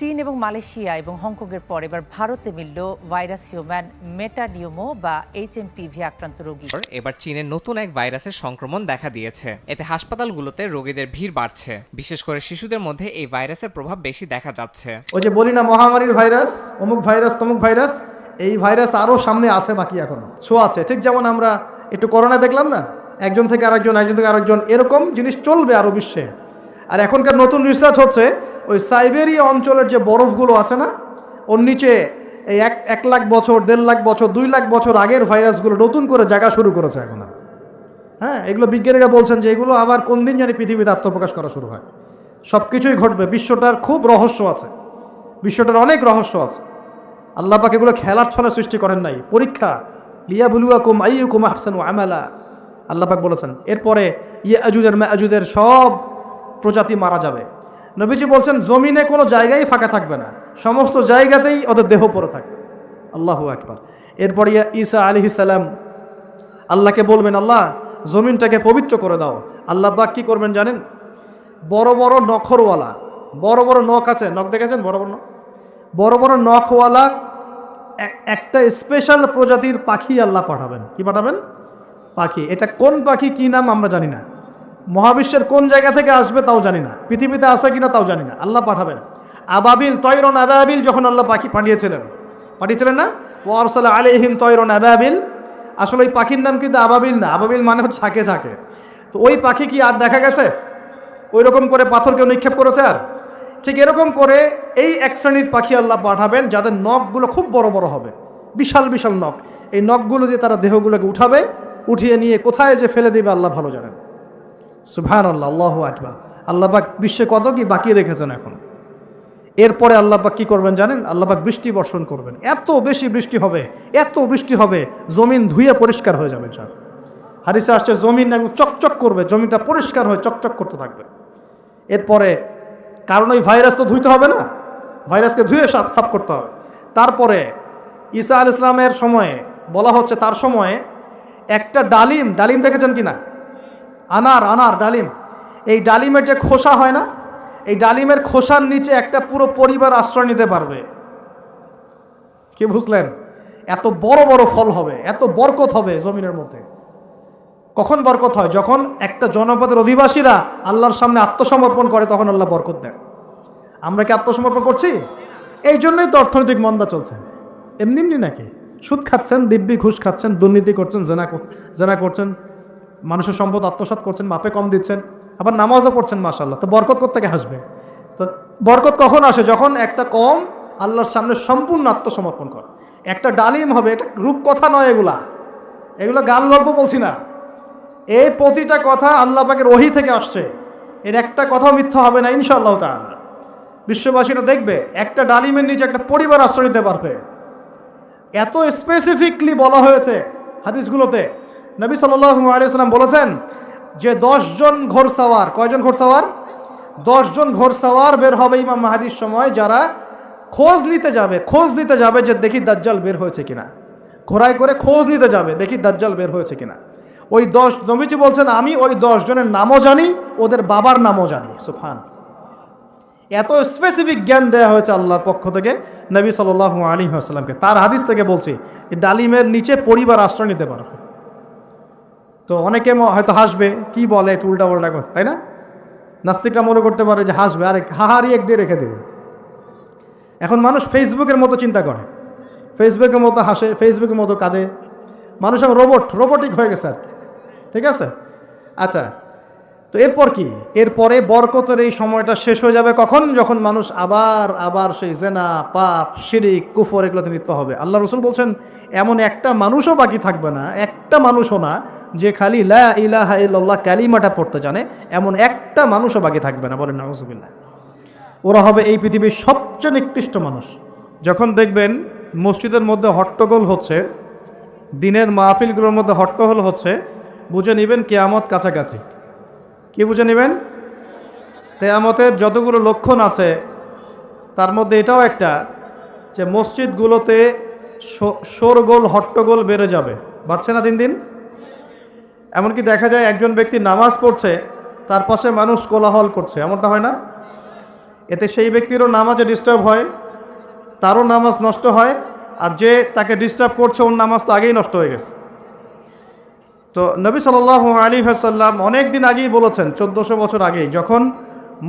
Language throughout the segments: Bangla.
চীন এবং মালয়েশিয়া এবং হংকংয়ের পর এবার ভারতে মিলল ভাইরাস হিউম্যান মেটানিউমো বা HMPV আক্রান্ত রোগী। এবার চীনের নতুন এক ভাইরাসের সংক্রমণ দেখা দিয়েছে। এতে হাসপাতালগুলোতে রোগীদের ভিড় বাড়ছে। বিশেষ করে শিশুদের মধ্যে এই ভাইরাসের প্রভাব বেশি দেখা যাচ্ছে। ওই যে বলি না মহামারীর ভাইরাস, অমুক ভাইরাস তমুক ভাইরাস, এই ভাইরাস আরও সামনে আছে, বাকি এখনো শো আছে। ঠিক যেমন আমরা একটু করোনা দেখলাম না, একজন থেকে আরেকজন, এরকম জিনিস চলবে আরও বিশ্বে। আর এখনকার নতুন রিসার্চ হচ্ছে ওই সাইবেরিয়া অঞ্চলের যে বরফগুলো আছে না, ওর নিচে এই 1 লাখ বছর, 1.5 লাখ বছর, 2 লাখ বছর আগের ভাইরাসগুলো নতুন করে জায়গা শুরু করেছে এখন। হ্যাঁ, এগুলো বিজ্ঞানীরা বলছেন যে এগুলো আবার কোন দিন জানি পৃথিবীতে আত্মপ্রকাশ করা শুরু হয়। সব কিছুই ঘটবে। বিশ্বটার খুব রহস্য আছে, বিশ্বটার অনেক রহস্য আছে। আল্লাহ পাক এগুলো খেলার ছলে সৃষ্টি করেন নাই, পরীক্ষা। লিয়াবলুয়াকুম আইয়ুকুম আহসানু আমালা, আল্লাহ পাক বলেছেন। এরপরে ইয়াজুজ আর মাজুজের সব প্রজাতি মারা যাবে। নবীজি বলছেন জমিনে কোনো জায়গায় ফাঁকা থাকবে না, সমস্ত জায়গাতেই ওদের দেহ পড়ে থাকবে। আল্লাহু আকবার। এরপরে ঈসা আলাইহিস সালাম আল্লাহকে বলবেন, আল্লাহ জমিনটাকে পবিত্র করে দাও। আল্লাহ পাক কি করবেন জানেন? বড় বড় নখরওয়ালা, বড় বড় নখ আছে, নখ দেখেছেন? বড় বড় নখওয়ালা একটা স্পেশাল প্রজাতির পাখি আল্লাহ পাঠাবেন। কি পাঠাবেন? পাখি। এটা কোন পাখি, কি নাম আমরা জানি না, মহাবিশ্বের কোন জায়গা থেকে আসবে তাও জানি না, পৃথিবীতে আসে কিনা তাও জানি না, আল্লাহ পাঠাবেন। আবাবিল, তয়রন আবাবিল যখন আল্লাহ পাখি পাঠিয়েছিলেন না, ওয়ারসালা আলাইহিম তয়রন আবাবিল। আসলে ওই পাখির নাম কিন্তু আবাবিল না, আবাবিল মানে হচ্ছে ঝাঁকে ঝাঁকে। তো ওই পাখি কি আর দেখা গেছে? ওই রকম করে পাথর কেউ নিক্ষেপ করেছে? আর ঠিক এরকম করে এই এক শ্রেণীর পাখি আল্লাহ পাঠাবেন যাদের নখগুলো খুব বড় বড় হবে, বিশাল বিশাল নখ। এই নখগুলো দিয়ে তারা দেহগুলোকে উঠাবে, উঠিয়ে নিয়ে কোথায় যে ফেলে দেবে আল্লাহ ভালো জানেন। সুবহানাল্লাহ, আল্লাহু আকবার। আল্লাহ পাক বিশ্বে কত কি বাকি রেখেছেন এখন। এরপরে আল্লাহ পাক কি করবেন জানেন? আল্লাহ পাক বৃষ্টি বর্ষণ করবেন। এত বেশি বৃষ্টি হবে, এত বৃষ্টি হবে, জমিন ধুয়ে পরিষ্কার হয়ে যাবে। যার হাদিসে আসছে জমিন একদম চকচক করবে, জমিনটা পরিষ্কার হয়ে চকচক করতে থাকবে। এরপরে কারণ ওই ভাইরাস তো ধুইতে হবে না, ভাইরাসকে ধুয়ে সাফ করতে হবে। তারপরে ঈসা আলাইহিস সালামের সময়ে বলা হচ্ছে, তার সময়ে একটা ডালিম দেখেছেন কিনা? আনার ডালিম। এই ডালিমের যে খোসা হয় না, এই ডালিমের খোসার নিচে একটা পুরো পরিবার আশ্রয় নিতে পারবে। কি বুঝলেন? এত বড় বড় ফল হবে, এত বরকত হবে জমিনের মধ্যে। কখন বরকত হয়? যখন একটা জনপদের অধিবাসীরা আল্লাহর সামনে আত্মসমর্পণ করে, তখন আল্লাহ বরকত দেন। আমরা কি আত্মসমর্পণ করছি? এই জন্যই তো অর্থনৈতিক মন্দা চলছে। এমনি নাকি? সুদ খাচ্ছেন, দিব্যি ঘুষ খাচ্ছেন, দুর্নীতি করছেন, জেনা করছেন, মানুষের সম্পদ আত্মসাৎ করছেন, মাপে কম দিচ্ছেন, আবার নামাজও পড়ছেন, মাশাআল্লাহ। তো বরকত কোত্থেকে আসবে? তো বরকত কখন আসে? যখন একটা কম আল্লাহর সামনে সম্পূর্ণ আত্মসমর্পণ করে। একটা ডালিম হবে, এটা রূপকথা নয়, এগুলা গাল গল্প বলছি না। এই প্রতিটা কথা আল্লাহ পাকের ওহী থেকে আসছে, এর একটা কথা মিথ্যা হবে না ইনশাআল্লাহ তাআলা। বিশ্ববাসীরা দেখবে একটা ডালিমের নিচে একটা পরিবার আশ্রয় নিতে পারবে। এত স্পেসিফিকলি বলা হয়েছে হাদিসগুলোতে। নবী সাল্লাল্লাহু আলাইহি ওয়াসাল্লাম বলেছেন যে 10 জন ঘোড়সাওয়ার, কয়জন ঘোড়সাওয়ার? 10 জন ঘোড়সাওয়ার বের হবে ইমাম মাহদির সময়, যারা খোঁজ নিতে যাবে যে দেখি দাজ্জাল বের হয়েছে কিনা। ঘোড়ায় করে খোঁজ নিতে যাবে, দেখি দাজ্জাল বের হয়েছে কিনা। ওই 10, নবীজি বলছেন আমি ওই 10 জনের নামও জানি, ওদের বাবার নামও জানি। সুবহান। এত স্পেসিফিক জ্ঞান দেওয়া হয়েছে আল্লাহর পক্ষ থেকে নবী সাল্লাল্লাহু আলাইহি ওয়াসাল্লামকে। তার হাদিস থেকে বলছি, ডালিমের নিচে পরিবার আশ্রয় নিতে পারবে। তো অনেকে হয়তো হাসবে, কি বলে একটু উল্টা কথা, তাই না? নাস্তিকরা মনে করতে পারে যে হাসবে, আরে হাহারি এক দিয়ে রেখে দেবে। এখন মানুষ ফেসবুকের মতো চিন্তা করে, ফেসবুকের মতো হাসে, ফেসবুকের মতো কাঁদে। মানুষ এখন রোবটিক হয়ে গেছে আর। ঠিক আছে, আচ্ছা। তো এরপর কি? এরপরে বরকতের এই সময়টা শেষ হয়ে যাবে কখন? যখন মানুষ আবার সেই জেনা, পাপ, শিরিক, কুফর এগুলোতে লিপ্ত হবে। আল্লাহ রাসূল বলছেন এমন একটা মানুষও বাকি থাকবে না, একটা মানুষও না যে খালি লা ইলাহা ইল্লাল্লাহ কালিমাটা পড়তে জানে, এমন একটা মানুষও বাকি থাকবে না। বলেন নাউযুবিল্লাহ। ওরা হবে এই পৃথিবীর সবচেয়ে নিকৃষ্ট মানুষ। যখন দেখবেন মসজিদের মধ্যে হট্টগোল হচ্ছে, দিনের মাহফিলগুলোর মধ্যে হট্টগোল হচ্ছে, বুঝে নেবেন কিয়ামত কাছাকাছি। কি বুঝে নেবেন? কিয়ামতের যতগুলো লক্ষণ আছে তার মধ্যে এটাও একটা, যে মসজিদগুলোতে শোরগোল, হট্টগোল বেড়ে যাবে। বাড়ছে না দিন দিন? এমনকি দেখা যায় একজন ব্যক্তি নামাজ পড়ছে, তার পাশে মানুষ কোলাহল করছে, এমনটা হয় না? এতে সেই ব্যক্তিরও নামাজে ডিস্টার্ব হয়, তারও নামাজ নষ্ট হয়, আর যে তাকে ডিস্টার্ব করছে ওর নামাজ তো আগেই নষ্ট হয়ে গেছে। তো নবী সাল্লাল্লাহু আলাইহি ওয়াসাল্লাম অনেক দিন আগেই বলেছেন, 1400 বছর আগেই, যখন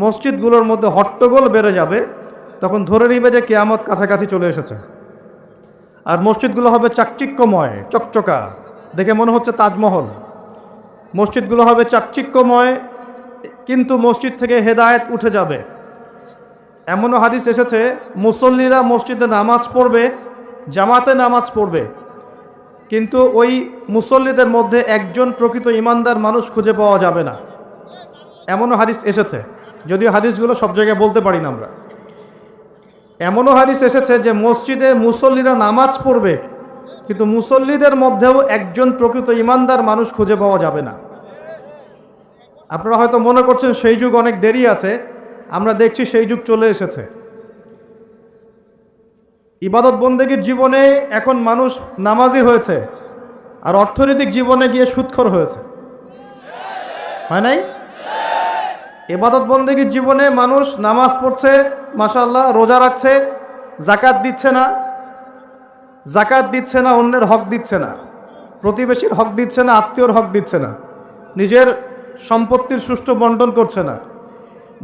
মসজিদগুলোর মধ্যে হট্টগোল বেড়ে যাবে তখন ধরে নিবে যে কিয়ামত কাছাকাছি চলে এসেছে। আর মসজিদগুলো হবে চাকচিক্যময়, চকচকা, দেখে মনে হচ্ছে তাজমহল। মসজিদগুলো হবে চাকচিক্যময়, কিন্তু মসজিদ থেকে হেদায়েত উঠে যাবে। এমনও হাদিস এসেছে, মুসল্লিরা মসজিদে নামাজ পড়বে, জামাতে নামাজ পড়বে, কিন্তু ওই মুসল্লিদের মধ্যে একজন প্রকৃত ইমানদার মানুষ খুঁজে পাওয়া যাবে না। এমনও হাদিস এসেছে, যদিও হাদিসগুলো সব জায়গায় বলতে পারি না আমরা। এমনও হাদিস এসেছে যে মসজিদে মুসল্লিরা নামাজ পড়বে, কিন্তু মুসল্লিদের মধ্যেও একজন প্রকৃত ইমানদার মানুষ খুঁজে পাওয়া যাবে না। আপনারা হয়তো মনে করছেন সেই যুগ অনেক দেরি আছে, আমরা দেখছি সেই যুগ চলে এসেছে। ইবাদত বন্দেগীর জীবনে এখন মানুষ নামাজি হয়েছে, আর অর্থনৈতিক জীবনে গিয়ে সুদখোর হয়েছে, হয় নাই? ইবাদত বন্দেগীর জীবনে মানুষ নামাজ পড়ছে, মাশাআল্লাহ, রোজা রাখছে, জাকাত দিচ্ছে না, অন্যের হক দিচ্ছে না, প্রতিবেশীর হক দিচ্ছে না, আত্মীয়র হক দিচ্ছে না, নিজের সম্পত্তির সুষ্ঠু বন্টন করছে না,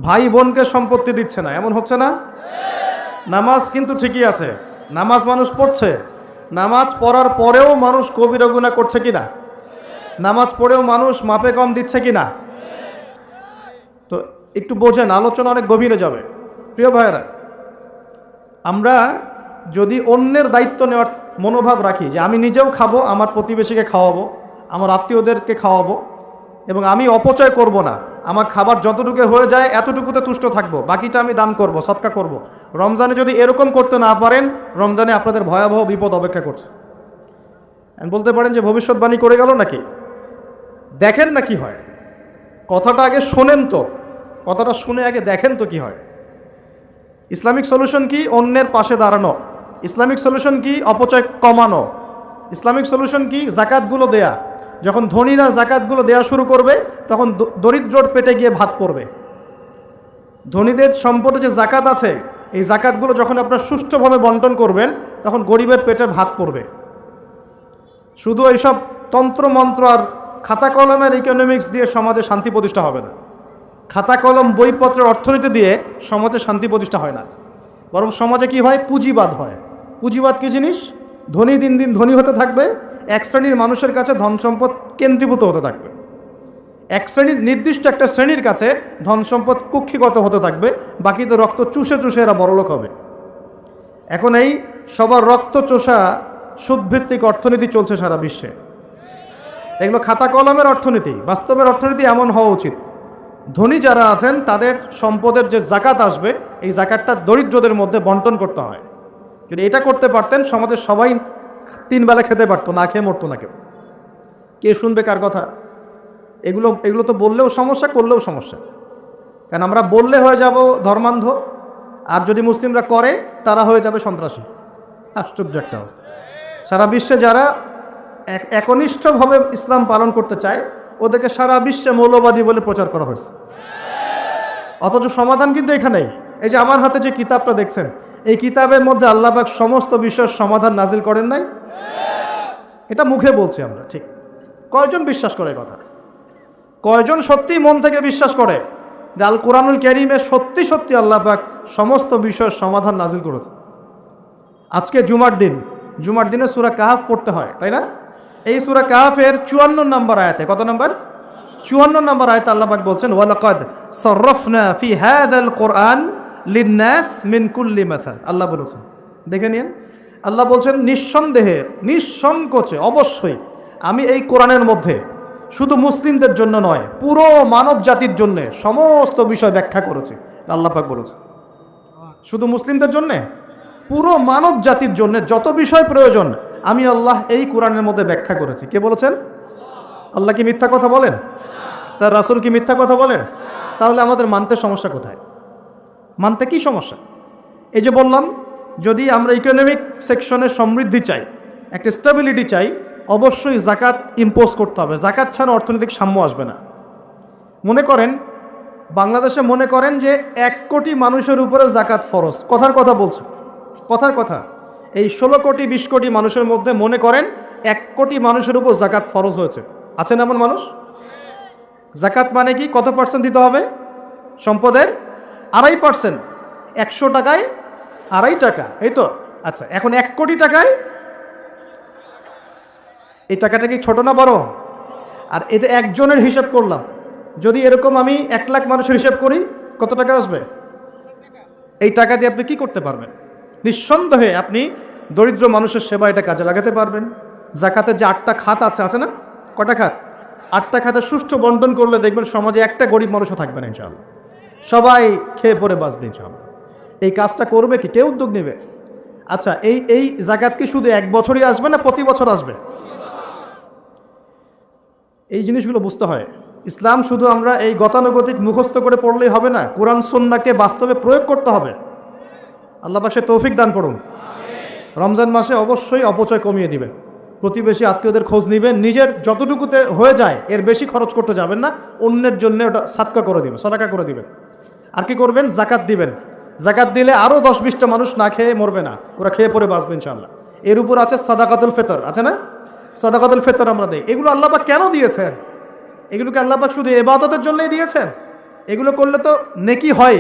ভাই বোনকে সম্পত্তি দিচ্ছে না। এমন হচ্ছে না? নামাজ কিন্তু ঠিকই আছে, নামাজ মানুষ পড়ছে, নামাজ পড়ার পরেও মানুষ কবিরা গুনাহ করছে কিনা, নামাজ পড়েও মানুষ মাপে কম দিচ্ছে কিনা, তো একটু বোঝেন, আলোচনা অনেক গভীরে যাবে। প্রিয় ভাইয়েরা, আমরা যদি অন্যের দায়িত্ব নেওয়ার মনোভাব রাখি যে আমি নিজেও খাবো, আমার প্রতিবেশীকে খাওয়াবো, আমার আত্মীয়দেরকে খাওয়াবো, এবং আমি অপচয় করব না, আমার খাবার যতটুকু হয়ে যায় এতটুকুতে তুষ্ট থাকবো, বাকিটা আমি দান করব, সদকা করব। রমজানে যদি এরকম করতে না পারেন, রমজানে আপনাদের ভয়াবহ বিপদ অপেক্ষা করছে। বলতে পারেন যে ভবিষ্যৎবাণী করে গেল নাকি? দেখেন না কি হয়, কথাটা আগে শোনেন, তো কথাটা শুনে আগে দেখেন তো কি হয়। ইসলামিক সলিউশন কি? অন্যের পাশে দাঁড়ানো। ইসলামিক সলিউশন কি? অপচয় কমানো। ইসলামিক সলিউশন কি? জাকাতগুলো দেয়া। যখন ধনীরা জাকাতগুলো দেয়া শুরু করবে, তখন দরিদ্রর পেটে গিয়ে ভাত পড়বে। ধনীদের সম্পদে যে জাকাত আছে, এই জাকাতগুলো যখন আপনারা সুষ্ঠুভাবে বন্টন করবেন, তখন গরিবের পেটে ভাত পড়বে। শুধু এইসব তন্ত্রমন্ত্র আর খাতা কলমের ইকোনমিক্স দিয়ে সমাজে শান্তি প্রতিষ্ঠা হবে না। খাতা কলম বইপত্রের অর্থনীতি দিয়ে সমাজে শান্তি প্রতিষ্ঠা হয় না, বরং সমাজে কি হয়? পুঁজিবাদ হয়। পুঁজিবাদ কি জিনিস? ধনী দিন দিন ধনী হতে থাকবে, এক শ্রেণীর মানুষের কাছে ধন সম্পদ কেন্দ্রীভূত হতে থাকবে, এক শ্রেণীর নির্দিষ্ট একটা শ্রেণীর কাছে ধন সম্পদ কুক্ষিগত হতে থাকবে, বাকিতে রক্ত চুষে চুষে এরা বড়লোক হবে। এখন এই সবার রক্ত চোষা সুদভিত্তিক অর্থনীতি চলছে সারা বিশ্বে। এগুলো খাতা কলমের অর্থনীতি। বাস্তবের অর্থনীতি এমন হওয়া উচিত, ধনী যারা আছেন তাদের সম্পদের যে জাকাত আসবে, এই জাকাতটা দরিদ্রদের মধ্যে বন্টন করতে হয়। যদি এটা করতে পারতেন, সমাজের সবাই 3 বেলা খেতে পারতো, না খেয়ে মরতো না কেউ। কে শুনবে কার কথা? এগুলো তো বললেও সমস্যা, করলেও সমস্যা। কারণ আমরা বললে হয়ে যাব ধর্মান্ধ, আর যদি মুসলিমরা করে তারা হয়ে যাবে সন্ত্রাসী। আশ্চর্য একটা অবস্থা। সারা বিশ্বে যারা একনিষ্ঠভাবে ইসলাম পালন করতে চায়, ওদেরকে সারা বিশ্বে মৌলবাদী বলে প্রচার করা হয়েছে। অথচ সমাধান কিন্তু এখানেই। এই যে আমার হাতে যে কিতাবটা দেখছেন, এই কিতাবের মধ্যে আল্লাহ পাক সমস্ত বিষয়ের সমাধান নাজিল করেন নাই? এটা মুখে বলছি আমরা, ঠিক। কয়জন বিশ্বাস করে কথা? কয়জন সত্যি মন থেকে বিশ্বাস করে যে আল কোরআনুল কারীমে সত্যি সত্যি আল্লাহ পাক সমস্ত বিষয়ের সমাধান নাজিল করেছে? আজকে জুমার দিনে সূরা কাহফ পড়তে হয়, তাই না? এই সূরা কাহফের 54 নম্বর আয়াতে, কত নম্বর? 54 নম্বর আয়াতে আল্লাহ পাক বলছেন, ওয়ালাকাদ সাররাফনা ফি হাযাল কুরআন লিন-নাস মিন কুল্লি মাসাল। আল্লাহ বলেছেন, দেখে নিন, আল্লাহ বলছেন নিঃসন্দেহে, নিঃসংকোচে, অবশ্যই আমি এই কোরআনের মধ্যে শুধু মুসলিমদের জন্য নয়, পুরো মানব জাতির জন্য সমস্ত বিষয় ব্যাখ্যা করেছি। আল্লাহ পাক বলেছেন শুধু মুসলিমদের জন্য, পুরো মানব জাতির জন্য যত বিষয় প্রয়োজন আমি আল্লাহ এই কোরআনের মধ্যে ব্যাখ্যা করেছি। কে বলেছেন? আল্লাহ কি মিথ্যা কথা বলেন? তার রাসূল কি মিথ্যা কথা বলেন? তাহলে আমাদের মানতে সমস্যা কোথায়? মানতে কি সমস্যা? এই যে বললাম, যদি আমরা ইকোনমিক সেকশনে সমৃদ্ধি চাই, একটা স্টেবিলিটি চাই, অবশ্যই জাকাত ইম্পোজ করতে হবে। জাকাত ছাড়া অর্থনৈতিক সাম্য আসবে না। মনে করেন বাংলাদেশে মনে করেন যে 1 কোটি মানুষের উপরে জাকাত ফরজ। কথার কথা বলছে, কথার কথা। এই 16 কোটি 20 কোটি মানুষের মধ্যে মনে করেন 1 কোটি মানুষের উপর জাকাত ফরজ হয়েছে। আছেন এমন মানুষ? জাকাত মানে কি? কত পার্সেন্ট দিতে হবে সম্পদের? 2.5%। 100 টাকায় 2.5 টাকা, এই তো। আচ্ছা, এখন 1 কোটি টাকায় এই টাকাটা কি ছোট না বড়? আর এটা একজনের হিসাব করলাম, যদি এরকম আমি 1 লাখ মানুষের হিসাব করি কত টাকা আসবে? এই টাকা দিয়ে আপনি কি করতে পারবেন? নিঃসন্দেহে আপনি দরিদ্র মানুষের সেবা এটা কাজে লাগাতে পারবেন। জাকাতের যে 8টা খাত আছে না? কটা খাত? 8টা খাতে সুষ্ঠু বন্টন করলে দেখবেন সমাজে একটা গরিব মানুষও থাকবে না ইনশাআল্লাহ। সবাই খেয়ে পরে বাঁচবে ইনশাআল্লাহ। এই কাজটা করবে কি? কে উদ্যোগ নেবে? আচ্ছা, এই জাকাত কি শুধু 1 বছরই আসবে না প্রতি বছর আসবে? এই জিনিসগুলো বুঝতে হয়। ইসলাম শুধু আমরা এই গতানুগতিক মুখস্থ করে পড়লেই হবে না, কোরআন সুন্নাহকে বাস্তবে প্রয়োগ করতে হবে। আল্লাহ পাক সে তৌফিক দান করুন। রমজান মাসে অবশ্যই অপচয় কমিয়ে দিবেন, প্রতিবেশী আত্মীয়দের খোঁজ নেবেন, নিজের যতটুকুতে হয়ে যায় এর বেশি খরচ করতে যাবেন না, অন্যের জন্য ওটা সাদকা করে দিবেন, সদাকা করে দিবেন। আর কি করবেন? জাকাত দিবেন। জাকাত দিলে আরও 10-20টা মানুষ না খেয়ে মরবে না, ওরা খেয়ে পরে বাঁচবে ইনশাআল্লাহ। এর উপর আছে সাদাকাতুল ফিতর, আছে না? সাদাকাতুল ফিতর আমরা দেই। এগুলো আল্লাহ পাক কেন দিয়েছেন? এগুলোকে আল্লাহ পাক শুধু ইবাদতের জন্যই দিয়েছেন? এগুলো করলে তো নেকি হয়,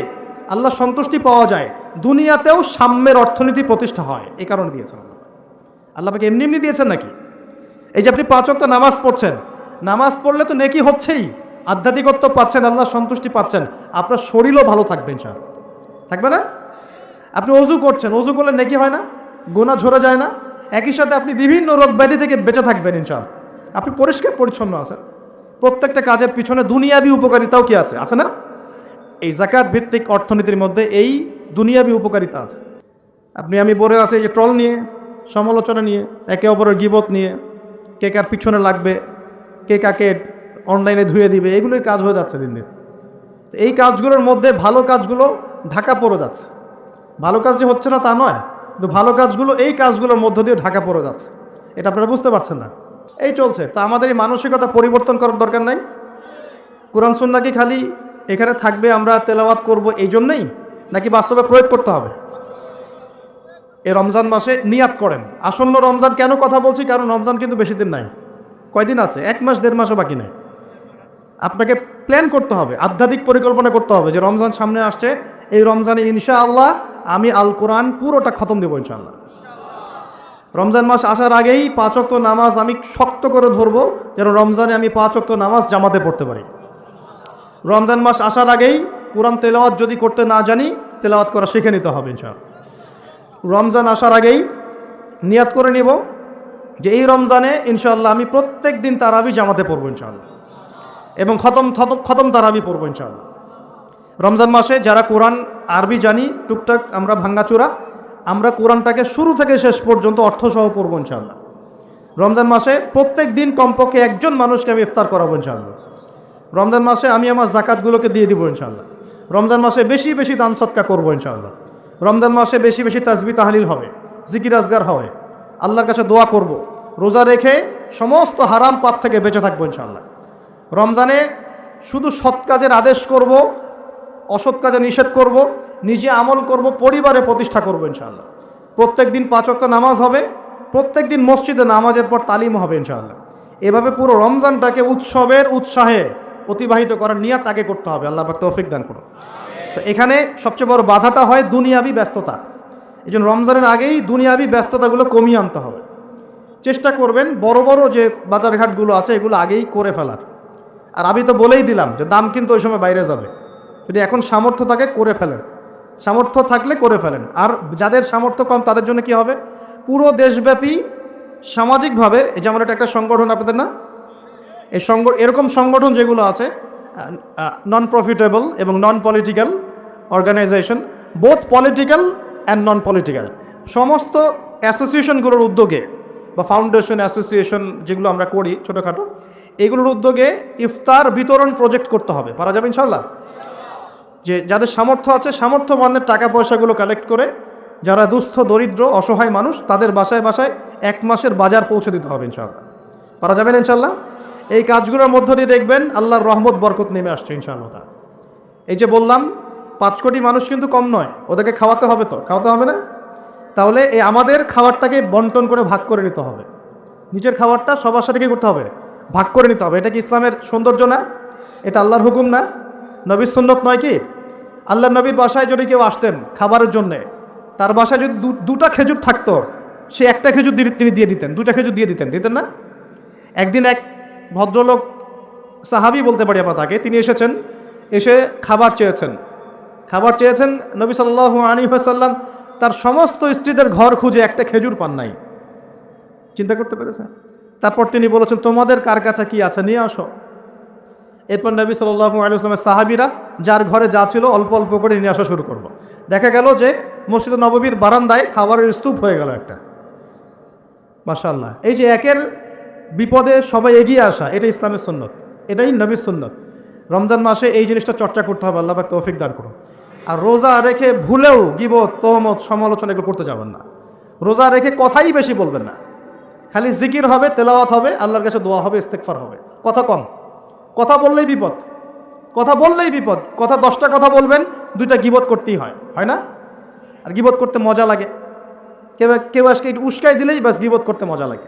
আল্লাহ সন্তুষ্টি পাওয়া যায়, দুনিয়াতেও সাম্যের অর্থনীতি প্রতিষ্ঠা হয়, এই কারণে দিয়েছেন আল্লাহ। আল্লাহ পাক এমনি এমনি দিয়েছেন নাকি? এই যে আপনি 5 ওয়াক্ত নামাজ পড়ছেন, নামাজ পড়লে তো নেকি হচ্ছেই, আধ্যাত্মিকত্ব পাচ্ছেন, আল্লাহ সন্তুষ্টি পাচ্ছেন, আপনার শরীরও ভালো থাকবে ইনশাআল্লাহ। থাকবে না? আপনি অজু করছেন, অজু করলে নেকি হয় না? গুনাহ ঝরে যায় না? একই সাথে আপনি বিভিন্ন রোগ ব্যাধি থেকে বেঁচে থাকবেন ইনশাআল্লাহ। আপনি পরিষ্কার পরিচ্ছন্ন আছেন। প্রত্যেকটা কাজের পিছনে দুনিয়াবি উপকারিতাও কি আছে? আছে না? এই জাকাত ভিত্তিক অর্থনীতির মধ্যে এই দুনিয়াবি উপকারিতা আছে। আমি বলে আছে যে ট্রল নিয়ে, সমালোচনা নিয়ে, একে অপরের গীবত নিয়ে, কে কার পিছনে লাগবে, কে কাকে অনলাইনে ধুয়ে দিবে, এগুলোই কাজ হয়ে যাচ্ছে দিন দিন। এই কাজগুলোর মধ্যে ভালো কাজগুলো ঢাকা পড়ে যাচ্ছে। ভালো কাজ যে হচ্ছে না তা নয়, কিন্তু ভালো কাজগুলো এই কাজগুলোর মধ্য দিয়ে ঢাকা পড়ে যাচ্ছে। এটা আপনারা বুঝতে পারছেন না। এই চলছে। তা আমাদের এই মানসিকতা পরিবর্তন করার দরকার নাই? কোরআন সুন্নাহ কি খালি এখানে থাকবে, আমরা তেলাওয়াত করব এই জন্যই, নাকি বাস্তবে প্রয়োগ করতে হবে? এই রমজান মাসে নিয়াত করেন। আসন্ন রমজান কেন কথা বলছি? কারণ রমজান কিন্তু বেশি দিন নাই। কয়দিন আছে? 1 মাস 1.5 মাসও বাকি নেই। আপনাকে প্ল্যান করতে হবে, আধ্যাত্মিক পরিকল্পনা করতে হবে যে রমজান সামনে আসছে, এই রমজানে ইনশাআল্লাহ আমি আল কোরআন পুরোটা খতম দেবো ইনশাআল্লাহ। রমজান মাস আসার আগেই 5 ওয়াক্ত নামাজ আমি শক্ত করে ধরবো, যেন রমজানে আমি 5 ওয়াক্ত নামাজ জামাতে পড়তে পারি। রমজান মাস আসার আগেই কোরআন তেলাওয়াত যদি করতে না জানি, তেলাওয়াত করা শিখে নিতে হবে ইনশাআল্লাহ। রমজান আসার আগেই নিয়াত করে নিব যে এই রমজানে ইনশাআল্লাহ আমি প্রত্যেক দিন তারাবি জামাতে পড়বো ইনশাআল্লাহ, এবং খতম তারাবি পড়বো ইনশাআল্লাহ। রমজান মাসে যারা কোরআন আরবি জানি টুকটাক আমরা ভাঙ্গাচোরা, আমরা কোরআনটাকে শুরু থেকে শেষ পর্যন্ত অর্থসহ পড়বো ইনশাআল্লাহ। রমজান মাসে প্রত্যেক দিন কমপক্ষে একজন মানুষকে আমি ইফতার করাবো ইনশাআল্লাহ। রমজান মাসে আমি আমার জাকাতগুলোকে দিয়ে দিব ইনশাআল্লাহ। রমজান মাসে বেশি বেশি দান সদকা করবো ইনশাআল্লাহ। রমজান মাসে বেশি বেশি তাসবিহ তাহলিল হবে, জিকির আজগার হবে, আল্লাহর কাছে দোয়া করব, রোজা রেখে সমস্ত হারাম পাপ থেকে বেঁচে থাকবো ইনশাআল্লাহ। রমজানে শুধু সৎ কাজের আদেশ করব, অসৎ কাজে নিষেধ করব, নিজে আমল করব, পরিবারে প্রতিষ্ঠা করব ইনশাআল্লাহ। প্রত্যেক দিন 5 ওয়াক্ত নামাজ হবে, প্রত্যেক দিন মসজিদে নামাজের পর তালিম হবে ইনশাআল্লাহ। এভাবে পুরো রমজানটাকে উৎসবের উৎসাহে অতিবাহিত করার নিয়াত আগে করতে হবে। আল্লাহ পাক তৌফিক দান করুন। তো এখানে সবচেয়ে বড় বাধাটা হয় দুনিয়াবি ব্যস্ততা। এই জন্য রমজানের আগেই দুনিয়াবি ব্যস্ততাগুলো কমিয়ে আনতে হবে। চেষ্টা করবেন বড় বড় যে বাজারঘাটগুলো আছে এগুলো আগেই করে ফেলার। আর আমি তো বলেই দিলাম যে দাম কিন্তু ওই সময় বাইরে যাবে। যদি এখন সামর্থ্য থাকে করে ফেলেন, সামর্থ্য থাকলে করে ফেলেন। আর যাদের সামর্থ্য কম তাদের জন্য কি হবে? পুরো দেশব্যাপী সামাজিকভাবে, যেমন এটা একটা সংগঠন আপনাদের না, এই এরকম সংগঠন যেগুলো আছে নন প্রফিটেবল এবং non political organisation, both political and non political, সমস্ত অ্যাসোসিয়েশনগুলোর উদ্যোগে বা ফাউন্ডেশন অ্যাসোসিয়েশন যেগুলো আমরা করি ছোটোখাটো, এগুলোর উদ্যোগে ইফতার বিতরণ প্রজেক্ট করতে হবে। পারা যাবে ইনশাল্লাহ? যে যাদের সামর্থ্য আছে সামর্থ্যবানদের টাকা পয়সাগুলো কালেক্ট করে যারা দুস্থ দরিদ্র অসহায় মানুষ তাদের বাসায় বাসায় 1 মাসের বাজার পৌঁছে দিতে হবে ইনশাআল্লাহ। পারা যাবেন ইনশাআল্লাহ? এই কাজগুলোর মধ্য দিয়ে দেখবেন আল্লাহর রহমত বরকত নেমে আসছে ইনশাআল্লাহ। এই যে বললাম 5 কোটি মানুষ কিন্তু কম নয়, ওদেরকে খাওয়াতে হবে, তো খাওয়াতে হবে না? তাহলে এই আমাদের খাবারটাকে বন্টন করে ভাগ করে নিতে হবে। নিজের খাবারটা সবার সাথে কি করতে হবে? ভাগ করে নিতে হবে। এটা কি ইসলামের সৌন্দর্য না? এটা আল্লাহর হুকুম না? নবীর সুন্নত নয় কি? আল্লাহ নবীর বাসায় যদি কেউ আসতেন খাবারের জন্যে, তার বাসায় যদি দুটা খেজুর থাকতো, সে একটা খেজুর তিনি দিয়ে দিতেন, 2টা খেজুর দিয়ে দিতেন না? একদিন এক ভদ্রলোক, সাহাবী বলতে পারি আমরা তাকে, তিনি এসে খাবার চেয়েছেন। নবী সাল্লাল্লাহু আলাইহি ওয়াসাল্লাম তার সমস্ত স্ত্রীদের ঘর খুঁজে একটা খেজুর পান নাই। চিন্তা করতে পেরেছেন? তারপর তিনি বলেছেন, তোমাদের কার কাছে কি আছে নিয়ে আসো। এরপর নবী সাল্লাল্লাহু আলাইহি ওয়াসাল্লামের সাহাবীরা যার ঘরে যা ছিল অল্প অল্প করে নিয়ে আসা শুরু করলো। দেখা গেল যে মসজিদ নববীর বারান্দায় খাবারের স্তূপ হয়ে গেল একটা। মাশাআল্লাহ। এই যে একের বিপদে সবাই এগিয়ে আসা, এটা ইসলামের সুন্নত, এটাই নবীর সুন্নত। রমজান মাসে এই জিনিসটা চর্চা করতে হবে, আল্লাহ পাক তৌফিক দান করুন। আর রোজা রেখে ভুলেও গীবত, তহমত, সমালোচনা এগুলো করতে যাবেন না। রোজা রেখে কথাই বেশি বলবেন না, খালি জিকির হবে, তেলাওয়াত হবে, আল্লাহর কাছে দোয়া হবে, ইস্তেগফার হবে। কথা কম, কথা বললেই বিপদ, কথা 10টা কথা বলবেন, 2টা গীবত করতেই হয় না? আর গীবত করতে মজা লাগে, কেউ আজকে একটু উস্কাই দিলেই বাস গীবত করতে মজা লাগে।